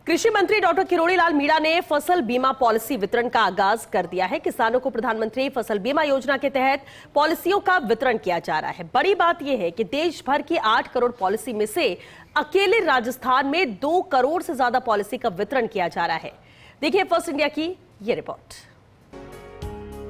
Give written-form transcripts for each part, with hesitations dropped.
कृषि मंत्री डॉक्टर किरोड़ी लाल मीणा ने फसल बीमा पॉलिसी वितरण का आगाज कर दिया है। किसानों को प्रधानमंत्री फसल बीमा योजना के तहत पॉलिसियों का वितरण किया जा रहा है। बड़ी बात यह है कि देश भर की 8 करोड़ पॉलिसी में से अकेले राजस्थान में 2 करोड़ से ज्यादा पॉलिसी का वितरण किया जा रहा है। देखिए फर्स्ट इंडिया की ये रिपोर्ट।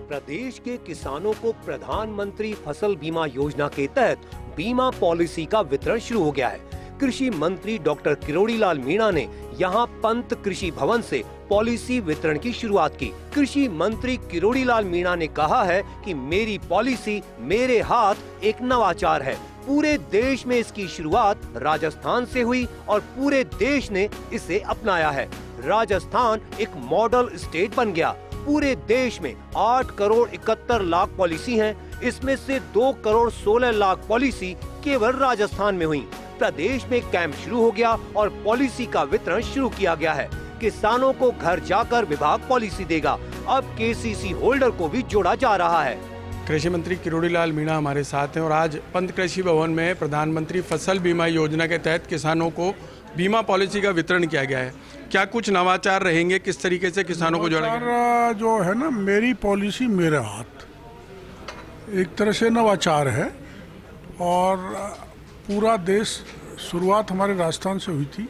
प्रदेश के किसानों को प्रधानमंत्री फसल बीमा योजना के तहत बीमा पॉलिसी का वितरण शुरू हो गया है। कृषि मंत्री डॉक्टर किरोड़ी लाल मीणा ने यहां पंत कृषि भवन से पॉलिसी वितरण की शुरुआत की। कृषि मंत्री किरोड़ी लाल मीणा ने कहा है कि मेरी पॉलिसी मेरे हाथ एक नवाचार है। पूरे देश में इसकी शुरुआत राजस्थान से हुई और पूरे देश ने इसे अपनाया है। राजस्थान एक मॉडल स्टेट बन गया। पूरे देश में 8 करोड़ 71 लाख पॉलिसी हैं। इसमें से 2 करोड़ 16 लाख पॉलिसी केवल राजस्थान में हुई। प्रदेश में कैंप शुरू हो गया और पॉलिसी का वितरण शुरू किया गया है। किसानों को घर जाकर विभाग पॉलिसी देगा। अब केसीसी होल्डर को भी जोड़ा जा रहा है। कृषि मंत्री किरोड़ी लाल मीणा हमारे साथ हैं और आज पंत कृषि भवन में प्रधानमंत्री फसल बीमा योजना के तहत किसानों को बीमा पॉलिसी का वितरण किया गया है। क्या कुछ नवाचार रहेंगे? किस तरीके से किसानों को जोड़ा गया? जो है ना, मेरी पॉलिसी मेरे हाथ, एक तरह से नवाचार है। और पूरा देश, शुरुआत हमारे राजस्थान से हुई थी,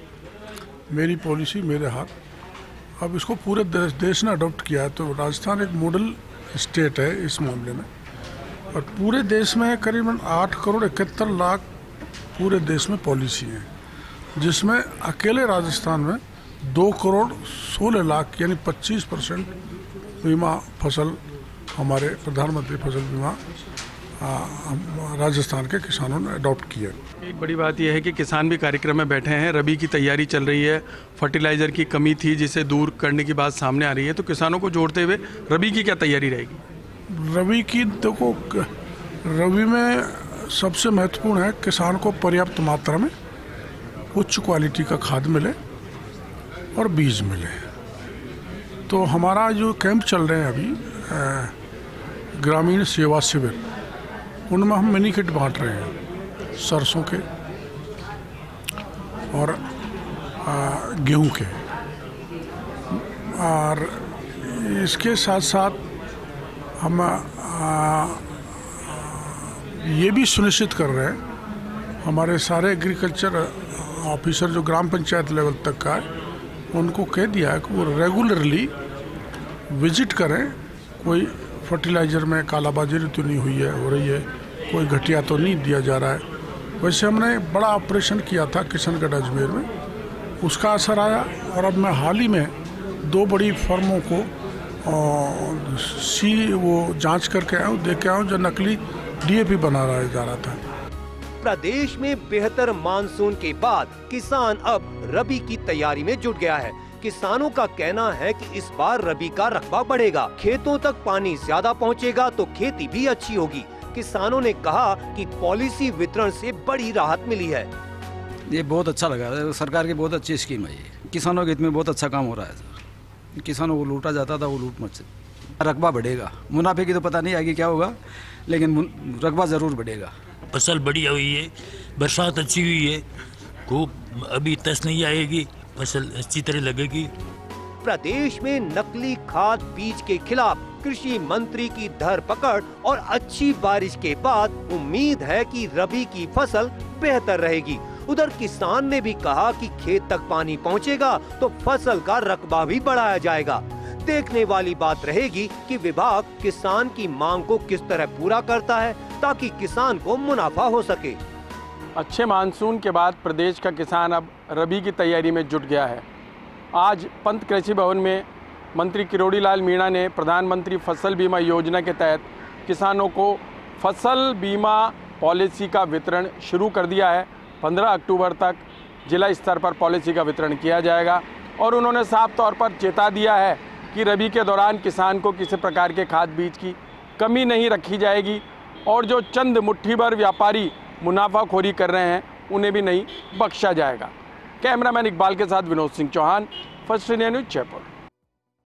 मेरी पॉलिसी मेरे हाथ। अब इसको पूरे देश ने अडॉप्ट किया है। तो राजस्थान एक मॉडल स्टेट है इस मामले में। और पूरे देश में करीबन 8 करोड़ 71 लाख पूरे देश में पॉलिसी है, जिसमें अकेले राजस्थान में 2 करोड़ 16 लाख यानी 25% बीमा फसल हमारे प्रधानमंत्री फसल बीमा राजस्थान के किसानों ने अडॉप्ट किया। एक बड़ी बात यह है कि किसान भी कार्यक्रम में बैठे हैं। रबी की तैयारी चल रही है। फर्टिलाइजर की कमी थी जिसे दूर करने की बात सामने आ रही है। तो किसानों को जोड़ते हुए रबी की क्या तैयारी रहेगी? रबी की देखो, रबी में सबसे महत्वपूर्ण है किसान को पर्याप्त मात्रा में उच्च क्वालिटी का खाद मिले और बीज मिले। तो हमारा जो कैंप चल रहे हैं अभी ग्रामीण सेवा शिविर, उनमें हम मिनी किट बांट रहे हैं सरसों के और गेहूं के। और इसके साथ साथ हम ये भी सुनिश्चित कर रहे हैं, हमारे सारे एग्रीकल्चर ऑफिसर जो ग्राम पंचायत लेवल तक का है, उनको कह दिया है कि वो रेगुलरली विजिट करें। कोई फर्टिलाइज़र में कालाबाजारी तो नहीं हुई है, हो रही है, कोई घटिया तो नहीं दिया जा रहा है। वैसे हमने बड़ा ऑपरेशन किया था किशनगढ़ अजमेर में, उसका असर आया। और अब मैं हाल ही में 2 बड़ी फर्मों को वो जांच करके आया हूँ, देख के आया हूँ, जो नकली DAP बना रहा जा रहा था। प्रदेश में बेहतर मानसून के बाद किसान अब रबी की तैयारी में जुट गया है। किसानों का कहना है कि इस बार रबी का रकबा बढ़ेगा, खेतों तक पानी ज्यादा पहुंचेगा तो खेती भी अच्छी होगी। किसानों ने कहा कि पॉलिसी वितरण से बड़ी राहत मिली है। ये बहुत अच्छा लगा, सरकार की बहुत अच्छी स्कीम है ये। किसानों के हित में बहुत अच्छा काम हो रहा है सर। किसानों को लूटा जाता था, वो लूट मत से रकबा बढ़ेगा। मुनाफे की तो पता नहीं आगे क्या होगा, लेकिन रकबा जरूर बढ़ेगा। फसल बढ़िया हुई है, बरसात अच्छी हुई है, खूब अभी तस नहीं आएगी, फसल अच्छी तरह लगेगी। प्रदेश में नकली खाद बीज के खिलाफ कृषि मंत्री की धरपकड़ और अच्छी बारिश के बाद उम्मीद है कि रबी की फसल बेहतर रहेगी। उधर किसान ने भी कहा कि खेत तक पानी पहुंचेगा तो फसल का रकबा भी बढ़ाया जाएगा। देखने वाली बात रहेगी कि विभाग किसान की मांग को किस तरह पूरा करता है ताकि किसान को मुनाफा हो सके। अच्छे मानसून के बाद प्रदेश का किसान अब रबी की तैयारी में जुट गया है। आज पंत कृषि भवन में मंत्री किरोड़ी लाल मीणा ने प्रधानमंत्री फसल बीमा योजना के तहत किसानों को फसल बीमा पॉलिसी का वितरण शुरू कर दिया है। 15 अक्टूबर तक जिला स्तर पर पॉलिसी का वितरण किया जाएगा और उन्होंने साफ तौर पर चेता दिया है कि रबी के दौरान किसान को किसी प्रकार के खाद बीज की कमी नहीं रखी जाएगी और जो चंद मुट्ठी भर व्यापारी मुनाफाखोरी कर रहे हैं उन्हें भी नहीं बख्शा जाएगा। कैमरामैन इकबाल के साथ Vinod Singh Chauhan, first India News, Jaipur.